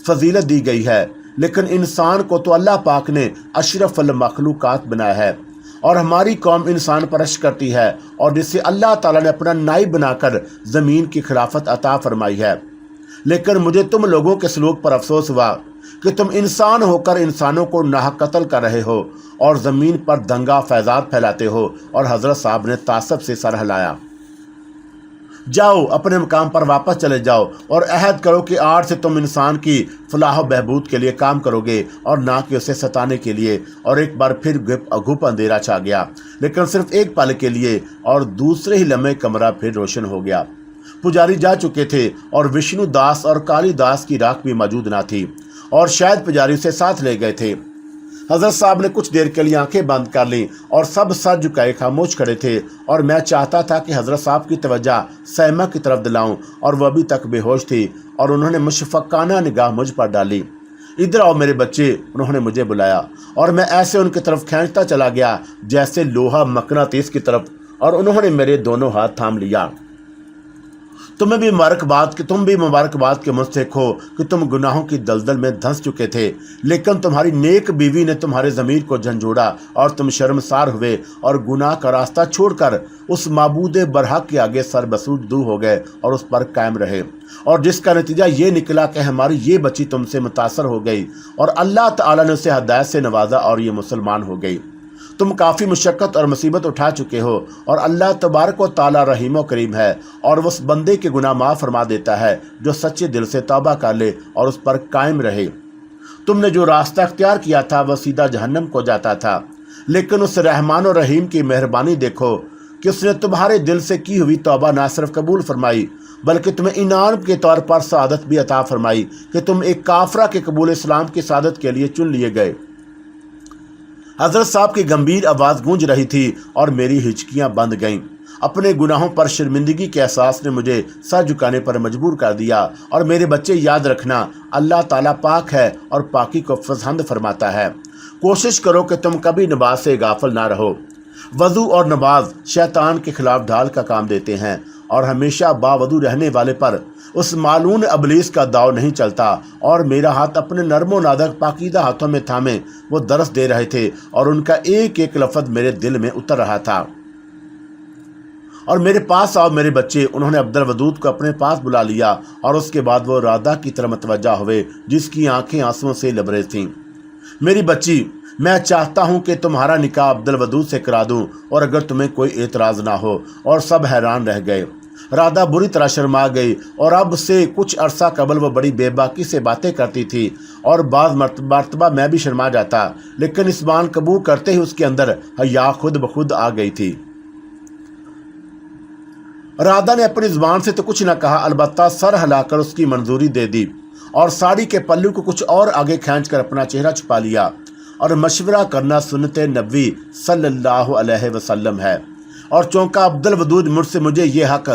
फजीलत दी गई है, लेकिन इंसान को तो अल्लाह पाक ने अशरफुल मखलूकात बनाया है। और हमारी कौम इंसान परश करती है, और जिससे अल्लाह ताला ने अपना नाइब बनाकर ज़मीन की खिलाफत अता फरमाई है। लेकिन मुझे तुम लोगों के सलूक पर अफसोस हुआ कि तुम इंसान होकर इंसानों को नाहक कत्ल कर रहे हो, और ज़मीन पर दंगा फैजाद फैलाते हो। और हजरत साहब ने तासब से सर हिलाया। जाओ, अपने मकाम पर वापस चले जाओ, और अहद करो कि आज से तुम इंसान की फलाह बहबूद के लिए काम करोगे, और ना कि उसे सताने के लिए। और एक बार फिर घुप अंधेरा छा गया, लेकिन सिर्फ एक पल के लिए, और दूसरे ही लम्हे कमरा फिर रोशन हो गया। पुजारी जा चुके थे, और विष्णुदास और कालीदास की राख भी मौजूद ना थी, और शायद पुजारी उसे साथ ले गए थे। हजरत साहब ने कुछ देर के लिए आंखें बंद कर लीं, और सब सर झुकाए खामोश खड़े थे। और मैं चाहता था कि हजरत साहब की तवज्जो सैमा की तरफ दिलाऊं, और वह अभी तक बेहोश थी, और उन्होंने मुशफ़क़ाना निगाह मुझ पर डाली। इधर आओ मेरे बच्चे, उन्होंने मुझे बुलाया, और मैं ऐसे उनकी तरफ खींचता चला गया जैसे लोहा मकनातीस की तरफ, और उन्होंने मेरे दोनों हाथ थाम लिया। तुम भी मुबारकबाद के मुस्तहिक हो कि तुम गुनाहों की दलदल में धंस चुके थे, लेकिन तुम्हारी नेक बीवी ने तुम्हारे ज़मीर को झंझोड़ा, और तुम शर्मसार हुए, और गुनाह का रास्ता छोड़कर उस माबूद बरहक के आगे सर बसूदू हो गए, और उस पर कायम रहे। और जिसका नतीजा ये निकला कि हमारी ये बच्ची तुमसे मुतासर हो गई, और अल्लाह ताला ने उसे हिदायत से नवाजा, और ये मुसलमान हो गई। तुम काफ़ी मुशक्क़त और मुसीबत उठा चुके हो, और अल्लाह तबारक व तआला रहीम व करीम है, और उस बंदे के गुनाह माफ़ फरमा देता है जो सच्चे दिल से तौबा कर ले और उस पर कायम रहे। तुमने जो रास्ता अख्तियार किया था वह सीधा जहन्नम को जाता था, लेकिन उस रहमान और रहीम की मेहरबानी देखो कि उसने तुम्हारे दिल से की हुई तौबा ना सिर्फ कबूल फरमाई बल्कि तुम्हें इनाम के तौर पर सआदत भी अता फरमाई कि तुम एक काफरा के कबूल इस्लाम की सआदत के लिए चुन लिए गए। हजरत साहब की गंभीर आवाज़ गूंज रही थी और मेरी हिचकियां बंद गईं। अपने गुनाहों पर शर्मिंदगी के एहसास ने मुझे सर झुकाने पर मजबूर कर दिया। और मेरे बच्चे, याद रखना, अल्लाह ताला पाक है और पाकी को पसंद फरमाता है। कोशिश करो कि तुम कभी नमाज से गाफिल ना रहो। वज़ू और नमाज शैतान के खिलाफ ढाल का काम देते हैं और हमेशा बावजू रहने वाले पर उस मालून अबलीस का दाव नहीं चलता। और मेरा हाथ अपने नरमो नादक पाकीदा हाथों में थामे वो दरस दे रहे थे और उनका एक एक लफ्ज़ मेरे दिल में उतर रहा था। और मेरे पास आओ मेरे बच्चे, उन्होंने अब्दुल वदूद को अपने पास बुला लिया और उसके बाद वो राधा की तरफ मतवज्जा हुए जिसकी आंखें आंसुओं से लबरेज थीं। मेरी बच्ची, मैं चाहता हूं कि तुम्हारा निकाह अब्दुल वदूद से करा दूं और अगर तुम्हें कोई एतराज़ ना हो। और सब हैरान रह गए। राधा बुरी तरह शर्मा गई और अब से कुछ अरसा कबल वो बड़ी बेबाकी से बातें करती थी और बाज़ मरतबा मैं भी शर्मा जाता, लेकिन इस बात कबूल करते ही उसके अंदर हया खुद ब खुद आ गई थी। राधा ने अपनी जुबान से तो कुछ न कहा, अलबत्ता सर हिलाकर उसकी मंजूरी दे दी और साड़ी के पल्लू को कुछ और आगे खींचकर अपना चेहरा छुपा लिया। और मशवरा करना सुन्नत नबी सल्लल्लाहु अलैहि वसल्लम है। और चौंका अब्दुल वदूद मुझसे ये हक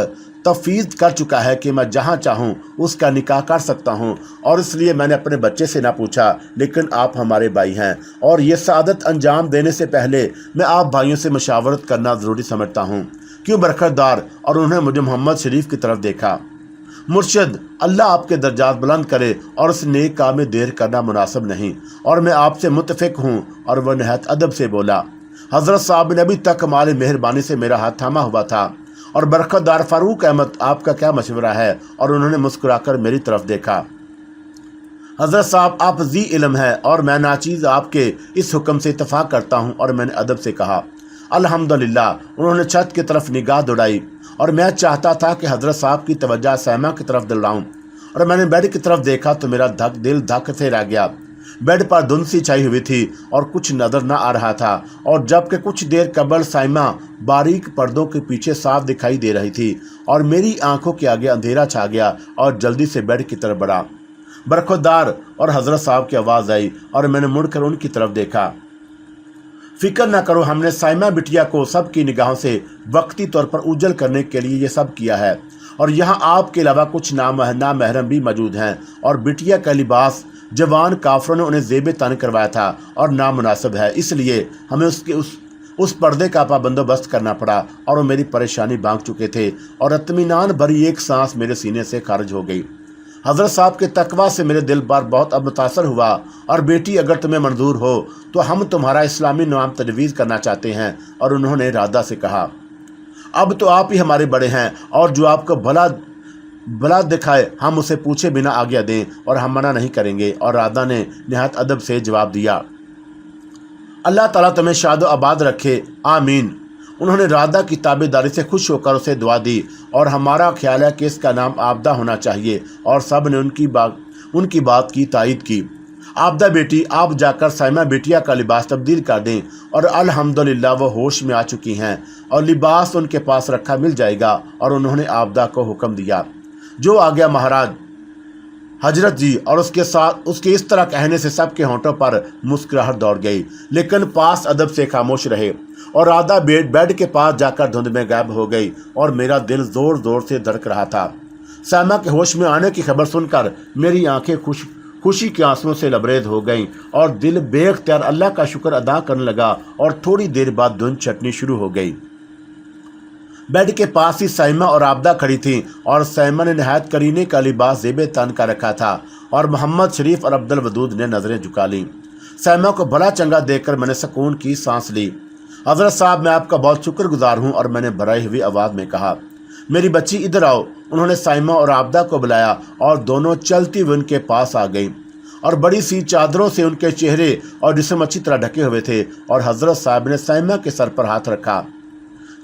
तफवीज़ कर चुका है कि मैं जहाँ चाहूँ उसका निकाह कर सकता हूँ, और इसलिए मैंने अपने बच्चे से ना पूछा, लेकिन आप हमारे भाई हैं और ये सआदत अंजाम देने से पहले मैं आप भाइयों से मशावरत करना ज़रूरी समझता हूँ। क्यों बरकतदार। और उन्होंने मुझे मोहम्मद शरीफ की तरफ देखा। मुर्शिद, अल्लाह आपके दर्जात बुलंद करे और उस नेक काम में देर करना मुनासिब नहीं, और मैं आपसे मुतफिक हूँ। और वह नहायत अदब से बोला। हज़रत साहब ने अभी तक कमाल मेहरबानी से मेरा हाथ थामा हुआ था। और बरकतदार फारूक अहमद, आपका क्या मशवरा है। और उन्होंने मुस्कुराकर मेरी तरफ देखा। हज़रत साहब, आप जी इल्म है और मैं नाचीज़ आपके इस हुक्म से इत्तफाक करता हूँ। और मैंने अदब से कहा अल्हम्दुलिल्लाह। उन्होंने छत की तरफ निगाह दौड़ाई और मैं चाहता था कि हज़रत साहब की तवज्जो सैमा की तरफ दिलाऊं। और मैंने बेड की तरफ देखा तो मेरा दिल धक से रह गया। बेड पर धुंध सी छाई हुई थी और कुछ नज़र न आ रहा था। और जबकि कुछ देर कबल साइमा बारीक पर्दों के पीछे साफ दिखाई दे रही थी और मेरी आंखों के आगे अंधेरा छा गया और जल्दी से बेड की तरफ बढ़ा। बरखुरदार और हज़रत साहब की आवाज़ आई और मैंने मुड़कर उनकी तरफ देखा। फिक्र न करो, हमने साइमा बिटिया को सबकी निगाहों से वक्ती तौर पर उज्जल करने के लिए ये सब किया है। और यहाँ आपके अलावा कुछ नामहरम भी मौजूद हैं। और बिटिया का लिबास जवान काफरों ने उन्हें ज़ेब तन करवाया था और नामुनासिब है, इसलिए हमें उस पर्दे का बंदोबस्त करना पड़ा। और वो मेरी परेशानी भांग चुके थे और इत्मीनान भरी एक सांस मेरे सीने से खारिज हो गई। हज़रत साहब के तकवा से मेरे दिल पर बहुत अब मुतासर हुआ। और बेटी, अगर तुम्हें मंजूर हो तो हम तुम्हारा इस्लामी नाम तजवीज़ करना चाहते हैं। और उन्होंने राधा से कहा, अब तो आप ही हमारे बड़े हैं और जो आपको भला दिखाए हम उसे पूछे बिना आज्ञा दें और हम मना नहीं करेंगे। और राधा ने निहायत अदब से जवाब दिया, अल्लाह ताला तुम्हें शादो आबाद रखे, आमीन। उन्होंने राधा की ताबेदारी से खुश होकर उसे दुआ दी और हमारा ख्याल है कि इसका नाम आबदा होना चाहिए। और सब ने उनकी बात की तायीद की। आबदा बेटी, आप जाकर साइमा बिटिया का लिबास तब्दील कर दें। और अल्हम्दुलिल्लाह वो होश में आ चुकी हैं और लिबास उनके पास रखा मिल जाएगा। और उन्होंने आबदा को हुक्म दिया, जो आ गया महाराज हजरत जी। और उसके इस तरह कहने से सबके होंठों पर मुस्कुराहट दौड़ गई, लेकिन पास अदब से खामोश रहे। और राधा बेड के पास जाकर धुंध में गायब हो गई और मेरा दिल जोर जोर से धड़क रहा था। साइमा के होश में आने की खबर सुनकर मेरी आंखें खुशी के आंसुओं से लबरेज हो गईं और दिल बेख्तियार अल्लाह का शुक्र अदा करने लगा। और थोड़ी देर बाद धुंध छटनी शुरू हो गई। बेड के पास ही साइमा और आबदा खड़ी थीं और साइमा ने नहायत करीने का लिबास ज़ेबे तन का रखा था और मोहम्मद शरीफ और अब्दुल वदूद ने नज़रें झुका लीं। साइमा को भला चंगा देखकर मैंने सुकून की सांस ली। हज़रत साहब, मैं आपका बहुत शुक्रगुजार हूँ। और मैंने भराई हुई आवाज़ में कहा, मेरी बच्ची इधर आओ। उन्होंने साइमा और आबदा को बुलाया और दोनों चलती हुई उनके पास आ गईं और बड़ी सी चादरों से उनके चेहरे और जिस्म अच्छी तरह ढके हुए थे। और हज़रत साहब ने साइमा के सर पर हाथ रखा।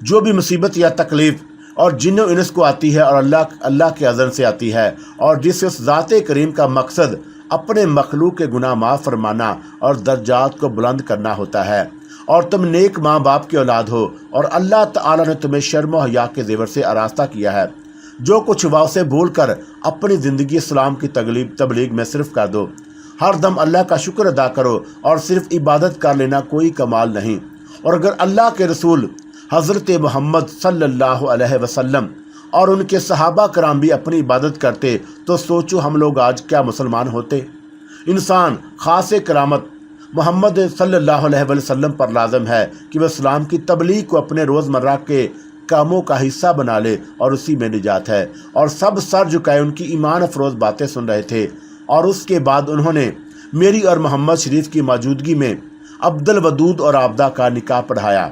जो भी मुसीबत या तकलीफ़ और जिन्नो इनस को आती है और अल्लाह के अज़न से आती है और जिससे उस ज़ाते करीम का मकसद اپنے مخلوق کے گناہ معاف فرمانا اور درجات کو بلند کرنا ہوتا ہے، اور تم نیک ماں باپ کی اولاد ہو اور اللہ تعالیٰ نے تمہیں شرم و حیا کے زیور سے آراستہ کیا ہے۔ جو کچھ ہوا اسے بھول کر اپنی زندگی اسلام کی تبلیغ میں صرف کر دو۔ ہر دم اللہ کا شکر ادا کرو، اور صرف عبادت کر لینا کوئی کمال نہیں۔ اور اگر اللہ کے رسول حضرت محمد صلی اللہ علیہ وسلم اور ان کے صحابہ کرام بھی اپنی عبادت کرتے تو سوچو ہم لوگ آج کیا مسلمان ہوتے۔ انسان خاص کرامت محمد صلی اللہ علیہ وسلم پر لازم ہے کہ وہ اسلام کی تبلیغ کو اپنے روزمرہ کے کاموں کا حصہ بنا لے، اور اسی میں نجات ہے۔ اور سب سر جھکائے ان کی ایمان افروز باتیں سن رہے تھے، اور اس کے بعد انہوں نے میری اور محمد شریف کی موجودگی میں عبد الودود اور عابدہ کا نکاح پڑھایا۔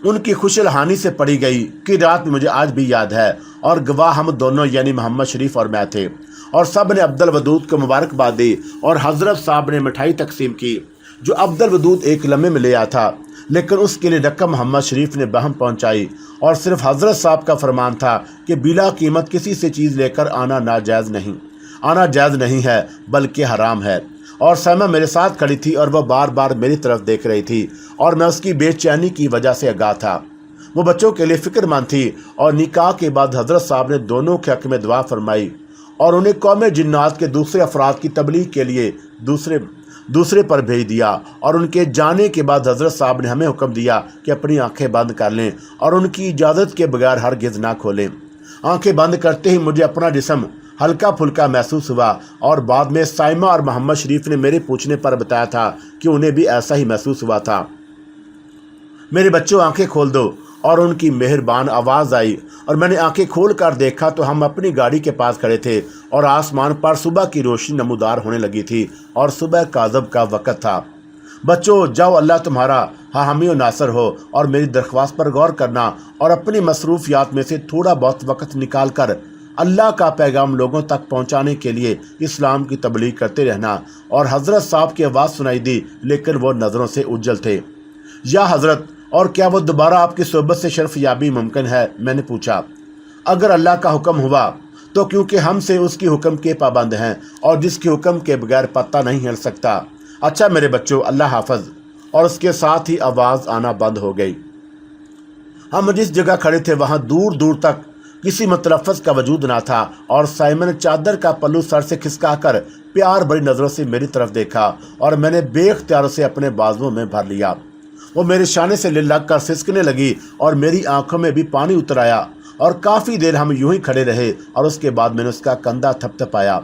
ان کی خوش الحانی سے پڑھی گئی کہ رات مجھے آج بھی یاد ہے، اور گواہ ہم دونوں یعنی محمد شریف اور میں تھے، اور سب نے عبد الودود کو مبارکباد دی، اور حضرت صاحب نے مٹھائی تقسیم کی جو عبد الودود ایک لمحے میں لے آیا تھا، لیکن اس کے لیے رقم محمد شریف نے بہم پہنچائی، اور صرف حضرت صاحب کا فرمان تھا کہ بلا قیمت کسی سے چیز لے کر آنا جائز نہیں ہے بلکہ حرام ہے۔ اور سیمہ میرے ساتھ کھڑی تھی، اور وہ بار بار میری طرف دیکھ رہی تھی، اور میں اس کی بے چینی کی وجہ سے آگاہ تھا۔ وہ بچوں کے لیے فکر مند تھی، اور نکاح کے بعد حضرت صاحب نے دونوں کے حق میں دعا فرمائی، اور انہیں قوم جنات کے دوسرے افراد کی تبلیغ کے لیے دوسرے پر بھیج دیا۔ اور ان کے جانے کے بعد حضرت صاحب نے ہمیں حکم دیا کہ اپنی آنکھیں بند کر لیں، اور ان کی اجازت کے بغیر ہرگز نہ کھولیں۔ آنکھیں بند کرتے ہی مجھے اپنا جسم ہلکا پھلکا محسوس ہوا، اور بعد میں سائمہ اور محمد شریف نے میرے پوچھنے پر بتایا تھا کہ انہیں بھی ایسا ہی محسوس ہوا تھا۔ میرے بچوں آنکھیں کھول دو، اور ان کی مہربان آواز آئی، اور میں نے آنکھیں کھول کر دیکھا تو ہم اپنی گاڑی کے پاس کھڑے تھے، اور آسمان پر صبح کی روشنی نمودار ہونے لگی تھی، اور صبح کاذب کا وقت تھا۔ بچوں جاؤ، اللہ تمہارا حامی و ناصر ہو، اور میری درخواست پر غور کرنا، اور اپنی مصروفیات میں سے تھوڑا بہت وقت نکال کر اللہ کا پیغام لوگوں تک پہنچانے کے لیے اسلام کی تبلیغ کرتے رہنا۔ اور حضرت صاحب کی آواز سنائی دی، لیکن وہ نظروں سے اجل تھے۔ یا حضرت، اور کیا وہ دوبارہ آپ کی صحبت سے شرف یابی ممکن ہے؟ میں نے پوچھا۔ اگر اللہ کا حکم ہوا تو، کیونکہ ہم سے اس کی حکم کے پابند ہیں، اور جس کے حکم کے بغیر پتہ نہیں ہل سکتا۔ اچھا میرے بچوں، اللہ حافظ۔ اور اس کے ساتھ ہی آواز آنا بند ہو گئی۔ ہم جس جگہ کھڑے تھے وہاں دور دور تک کسی متلفظ کا وجود نہ تھا، اور سائمہ نے چادر کا پلو سر سے کھسکا کر پیار بھری نظروں سے میری طرف دیکھا، اور میں نے بے اختیار اسے اپنے بازوؤں میں بھر لیا۔ وہ میرے شانے سے لگ کر سسکنے لگی، اور میری آنکھوں میں بھی پانی اتر آیا، اور کافی دیر ہم یوں ہی کھڑے رہے، اور اس کے بعد میں نے اس کا کندھا تھپ تھپایا۔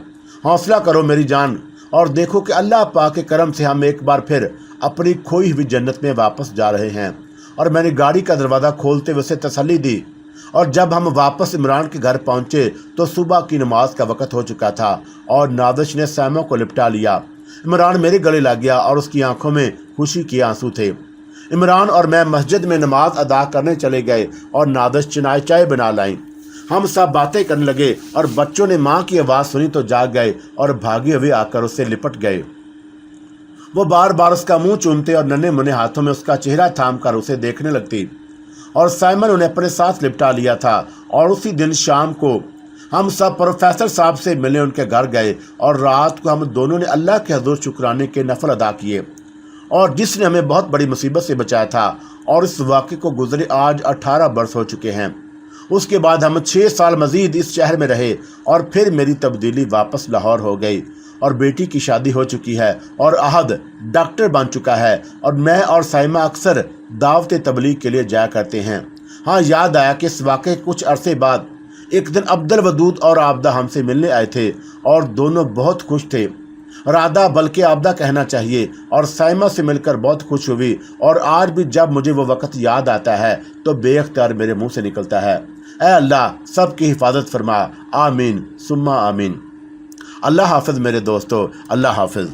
حوصلہ کرو میری جان، اور دیکھو کہ اللہ پاک کے کرم سے ہم ایک بار پھر اپنی کھوئی ہوئی جنت میں واپس جا رہے ہیں۔ اور میں نے گاڑی کا دروازہ کھولتے ہوئے اسے تسلی دی، اور جب ہم واپس عمران کے گھر پہنچے تو صبح کی نماز کا وقت ہو چکا تھا، اور نادش نے سیمہ کو لپٹا لیا۔ عمران میرے گلے لگ گیا، اور اس کی آنکھوں میں خوشی کے آنسو تھے۔ عمران اور میں مسجد میں نماز ادا کرنے چلے گئے، اور نادش چائے بنا لائیں۔ ہم سب باتیں کرنے لگے، اور بچوں نے ماں کی آواز سنی تو جاگ گئے، اور بھاگے ہوئے آ کر اس سے لپٹ گئے۔ وہ بار بار اس کا منہ چومتے، اور ننھے منھے ہاتھوں میں اس کا چہرہ تھام کر اسے دیکھنے لگتی۔ اور سائمہ نے انہیں اپنے ساتھ لپٹا لیا تھا، اور اسی دن شام کو ہم سب پروفیسر صاحب سے ملنے ان کے گھر گئے، اور رات کو ہم دونوں نے اللہ کے حضور شکرانے کے نفل ادا کیے، اور جس نے ہمیں بہت بڑی مصیبت سے بچایا تھا۔ اور اس واقعے کو گزرے آج 18 برس ہو چکے ہیں۔ اس کے بعد ہم 6 سال مزید اس شہر میں رہے، اور پھر میری تبدیلی واپس لاہور ہو گئی، اور بیٹی کی شادی ہو چکی ہے، اور احد ڈاکٹر بن چکا ہے، اور میں اور سائمہ اکثر دعوت تبلیغ کے لیے جایا کرتے ہیں۔ ہاں، یاد آیا کہ اس واقعے کچھ عرصے بعد ایک دن عبد الودود اور عابدہ ہم سے ملنے آئے تھے، اور دونوں بہت خوش تھے۔ رادہ بلکہ عابدہ کہنا چاہیے، اور سائمہ سے مل کر بہت خوش ہوئی، اور آج بھی جب مجھے وہ وقت یاد آتا ہے تو بے اختیار میرے منہ سے نکلتا ہے، اے اللہ سب کی حفاظت فرما، آمین ثم آمین۔ اللہ حافظ میرے دوستو، اللہ حافظ۔